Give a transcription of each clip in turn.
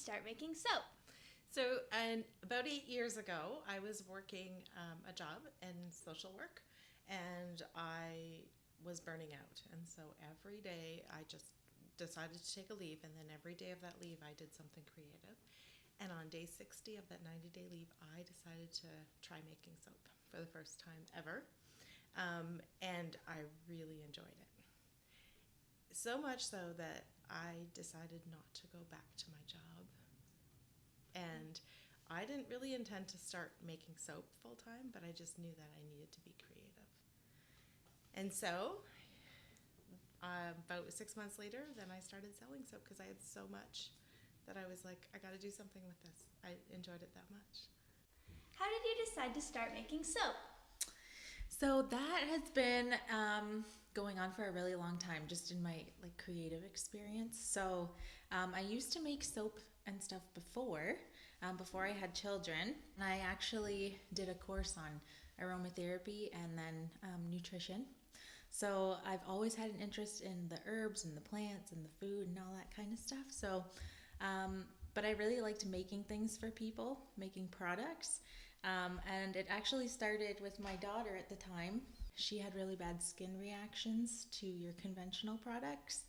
start making soap? So, about 8 years ago, I was working a job in social work, and I was burning out. And so every day I just decided to take a leave, and then every day of that leave I did something creative. And on day 60 of that 90-day leave, I decided to try making soap for the first time ever. And I really enjoyed it. So much so that I decided not to go back to my job. And I didn't really intend to start making soap full time, but I just knew that I needed to be creative. And so, about 6 months later, then I started selling soap because I had so much that I was like, I got to do something with this. I enjoyed it that much. How did you decide to start making soap? So that has been going on for a really long time, just in my creative experience. So I used to make soap and stuff before I had children. And I actually did a course on aromatherapy and then nutrition. So I've always had an interest in the herbs and the plants and the food and all that kind of stuff. So, but I really liked making things for people, making products. And it actually started with my daughter at the time. She had really bad skin reactions to your conventional products.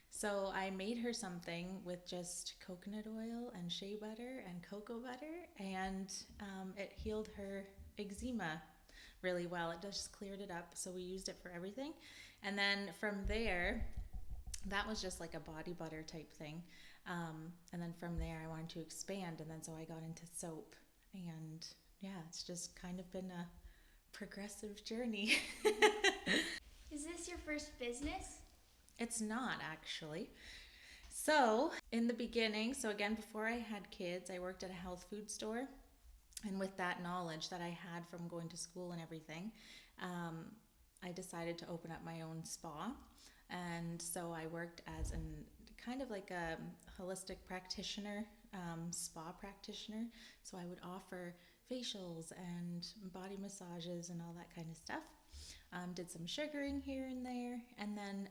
So I made her something with just coconut oil and shea butter and cocoa butter, and it healed her eczema really well. It just cleared it up, so we used it for everything. And then from there, that was just like a body butter type thing. And then from there, I wanted to expand, and then so I got into soap. And yeah, it's just kind of been a progressive journey. Is this your first business? It's not, actually. So in the beginning, so again, before I had kids, I worked at a health food store. And with that knowledge that I had from going to school and everything, I decided to open up my own spa. And so I worked as kind of like a holistic practitioner, spa practitioner. So I would offer facials and body massages and all that kind of stuff. Did some sugaring here and there, and then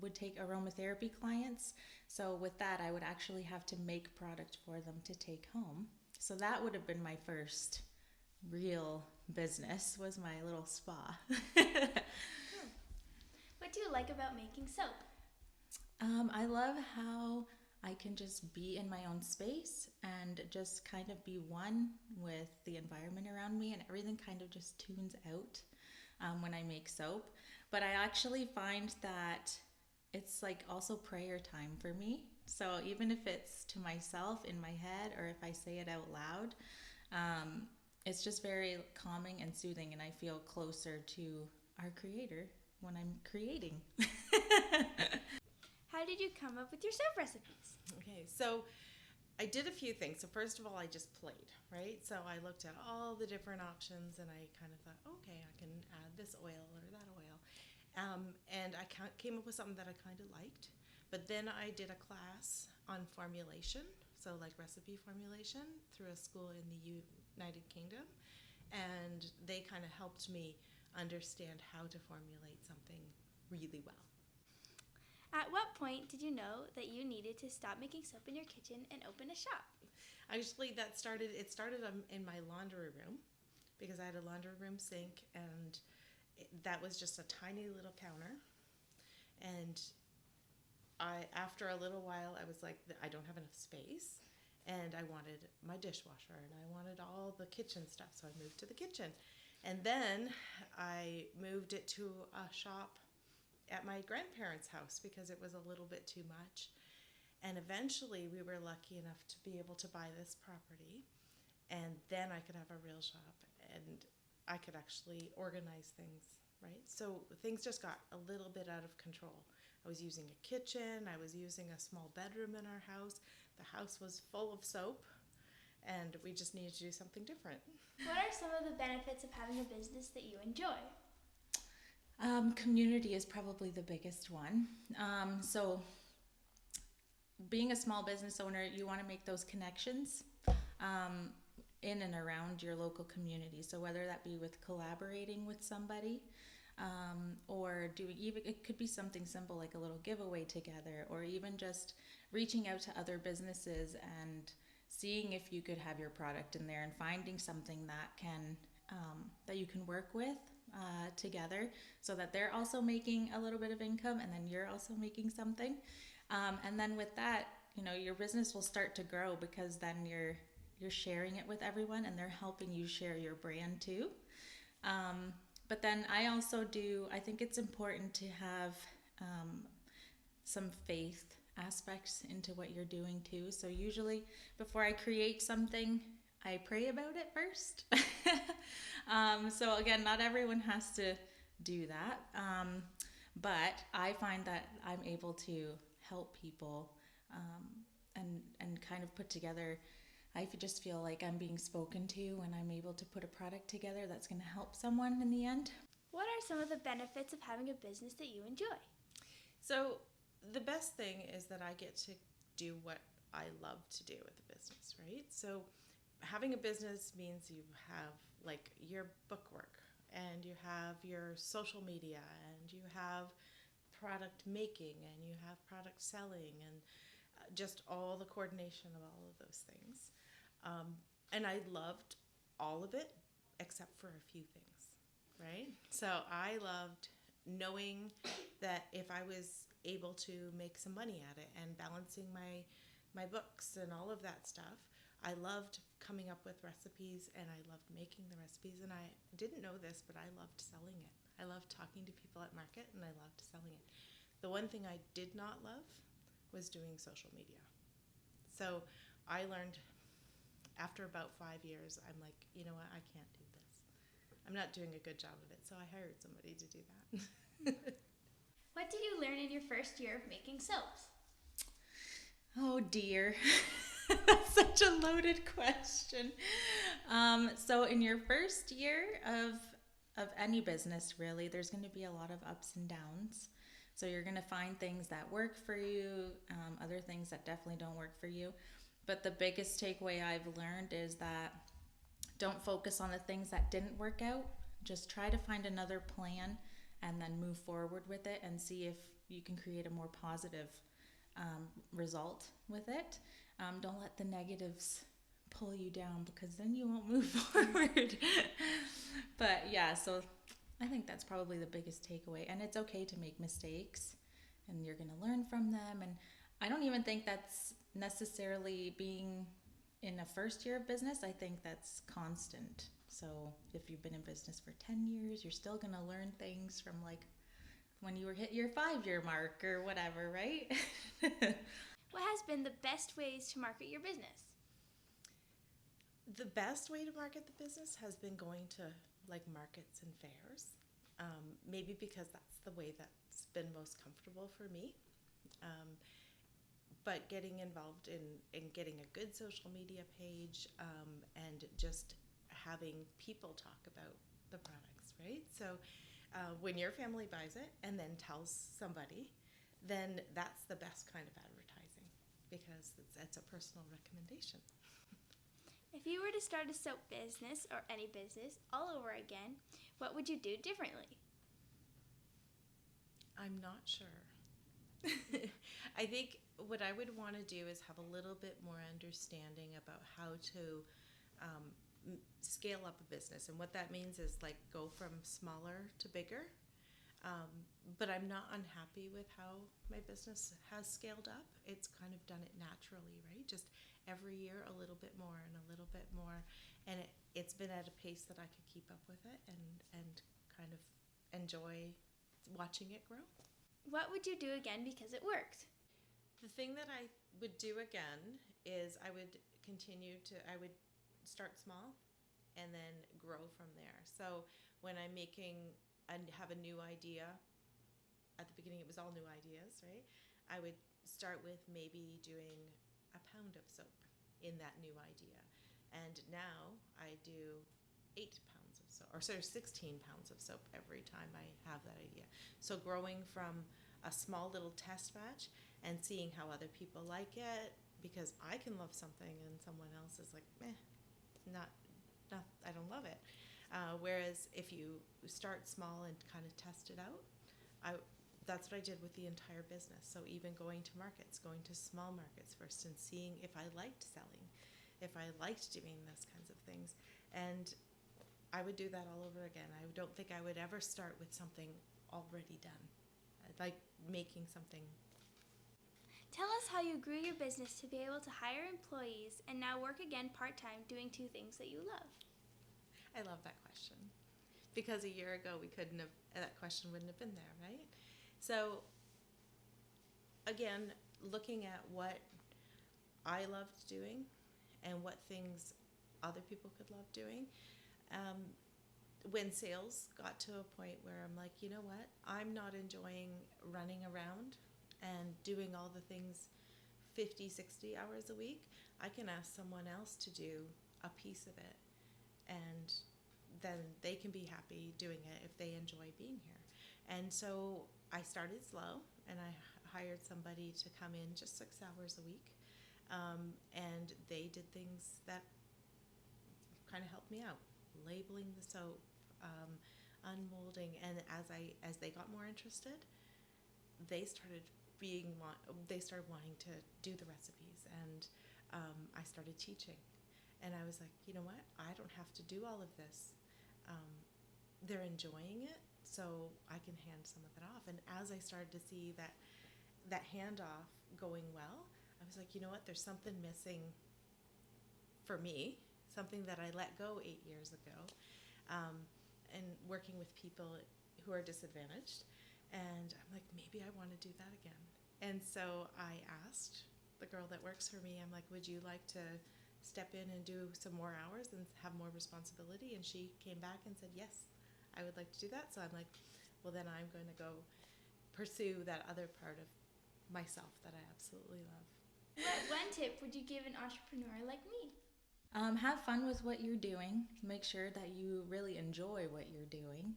would take aromatherapy clients. So with that, I would actually have to make product for them to take home. So that would have been my first real business, was my little spa. What do you like about making soap? I love how I can just be in my own space and just kind of be one with the environment around me, and everything kind of just tunes out when I make soap. But I actually find that it's like also prayer time for me. So even if it's to myself in my head, or if I say it out loud, it's just very calming and soothing, and I feel closer to our creator when I'm creating. How did you come up with your soap recipes? Okay, so I did a few things. So first of all, I just played, right? So I looked at all the different options, and I kind of thought, okay, I can add this oil or that oil. And I came up with something that I kind of liked. But then I did a class on formulation, so like recipe formulation, through a school in the United Kingdom. And they kind of helped me understand how to formulate something really well. At what point did you know that you needed to stop making soap in your kitchen and open a shop? Actually, it started in my laundry room, because I had a laundry room sink, and that was just a tiny little counter. And after a little while, I was like, I don't have enough space, and I wanted my dishwasher, and I wanted all the kitchen stuff, so I moved to the kitchen. And then I moved it to a shop at my grandparents' house because it was a little bit too much. And eventually we were lucky enough to be able to buy this property, and then I could have a real shop, and I could actually organize things, right? So things just got a little bit out of control. I was using a kitchen, I was using a small bedroom in our house. The house was full of soap, and we just needed to do something different. What are some of the benefits of having a business that you enjoy? Community is probably the biggest one. So being a small business owner, you want to make those connections in and around your local community. So whether that be with collaborating with somebody, or doing even, it could be something simple like a little giveaway together, or even just reaching out to other businesses and seeing if you could have your product in there and finding something that can that you can work with together, so that they're also making a little bit of income and then you're also making something. And then with that, your business will start to grow, because then you're sharing it with everyone and they're helping you share your brand too. But then I think it's important to have some faith aspects into what you're doing too. So usually before I create something, I pray about it first. So again, not everyone has to do that. But I find that I'm able to help people and kind of put together. I just feel like I'm being spoken to when I'm able to put a product together that's going to help someone in the end. What are some of the benefits of having a business that you enjoy? So the best thing is that I get to do what I love to do with the business, right? So having a business means you have like your bookwork, and you have your social media, and you have product making, and you have product selling, and just all the coordination of all of those things. And I loved all of it except for a few things, right? So I loved knowing that if I was able to make some money at it and balancing my books and all of that stuff, I loved coming up with recipes, and I loved making the recipes, and I didn't know this, but I loved selling it. I loved talking to people at market, and I loved selling it. The one thing I did not love was doing social media. So I learned after about 5 years, I'm like, you know what, I can't do this. I'm not doing a good job of it, so I hired somebody to do that. What did you learn in your first year of making soaps? Oh dear. That's such a loaded question. So in your first year of any business, really, there's going to be a lot of ups and downs. So you're going to find things that work for you, other things that definitely don't work for you. But the biggest takeaway I've learned is that don't focus on the things that didn't work out. Just try to find another plan and then move forward with it and see if you can create a more positive result with it. Don't let the negatives pull you down, because then you won't move forward. But yeah, so I think that's probably the biggest takeaway. And it's okay to make mistakes, and you're going to learn from them. And I don't even think that's necessarily being in a first year of business. I think that's constant. So if you've been in business for 10 years, you're still going to learn things from like when you were hit your 5-year mark or whatever, right? What has been the best ways to market your business? The best way to market the business has been going to like markets and fairs. Maybe because that's the way that's been most comfortable for me. But getting involved in getting a good social media page, and just having people talk about the products, right? So when your family buys it and then tells somebody, then that's the best kind of advertising, because it's a personal recommendation. If you were to start a soap business or any business all over again, what would you do differently? I'm not sure. I think what I would want to do is have a little bit more understanding about how to scale up a business. And what that means is like go from smaller to bigger. But I'm not unhappy with how my business has scaled up. It's kind of done it naturally, right? Just every year a little bit more and a little bit more. And it's been at a pace that I could keep up with it and kind of enjoy watching it grow. What would you do again because it worked? The thing that I would do again is I would start small and then grow from there. So when I'm have a new idea, at the beginning it was all new ideas, right? I would start with maybe doing a pound of soap in that new idea. And now I do 8 pounds of soap, or sorry, 16 pounds of soap every time I have that idea. So growing from a small little test batch and seeing how other people like it, because I can love something and someone else is like, not I don't love it. Whereas if you start small and kind of test it out, that's what I did with the entire business. So even going to markets, going to small markets first and seeing if I liked selling, if I liked doing those kinds of things. And I would do that all over again. I don't think I would ever start with something already done, like making something. Tell us how you grew your business to be able to hire employees and now work again part-time doing two things that you love. I love that question because a year ago that question wouldn't have been there, right? So again, looking at what I loved doing and what things other people could love doing. When sales got to a point where I'm like, you know what, I'm not enjoying running around and doing all the things 50, 60 hours a week. I can ask someone else to do a piece of it, and then they can be happy doing it if they enjoy being here. And so I started slow, and I hired somebody to come in just 6 hours a week, and they did things that kind of helped me out, labeling the soap, unmolding, and as they got more interested, they started wanting to do the recipes, and I started teaching, and I was like, you know what, I don't have to do all of this. They're enjoying it, so I can hand some of it off. And as I started to see that handoff going well, I was like, you know what, there's something missing for me, something that I let go 8 years ago, and working with people who are disadvantaged. And I'm like, maybe I want to do that again. And so I asked the girl that works for me, I'm like, would you like to step in and do some more hours and have more responsibility? And she came back and said, yes, I would like to do that. So I'm like, well, then I'm going to go pursue that other part of myself that I absolutely love. What one tip would you give an entrepreneur like me? Have fun with what you're doing. Make sure that you really enjoy what you're doing.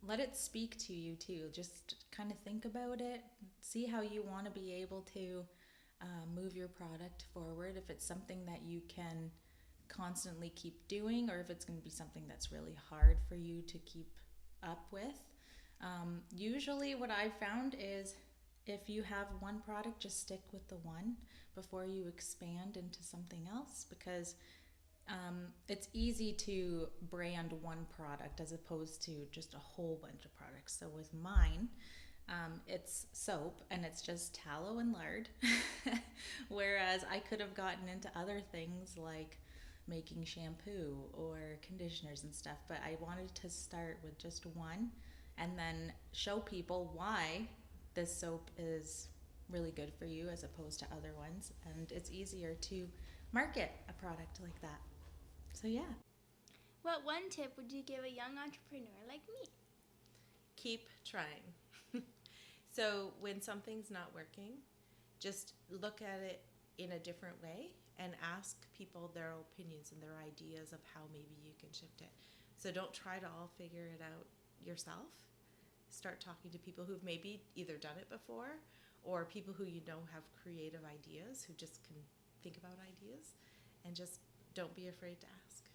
Let it speak to you too. Just kind of think about it. See how you want to be able to move your product forward. If it's something that you can constantly keep doing, or if it's going to be something that's really hard for you to keep up with. Usually what I've found is if you have one product, just stick with the one before you expand into something else, because it's easy to brand one product as opposed to just a whole bunch of products. So with mine, it's soap and it's just tallow and lard, whereas I could have gotten into other things like making shampoo or conditioners and stuff, but I wanted to start with just one and then show people why this soap is really good for you as opposed to other ones, and it's easier to market a product like that. So yeah. What one tip would you give a young entrepreneur like me? Keep trying. So when something's not working, just look at it in a different way and ask people their opinions and their ideas of how maybe you can shift it. So don't try to all figure it out yourself. Start talking to people who've maybe either done it before or people who you know have creative ideas, who just can think about ideas, and just don't be afraid to ask.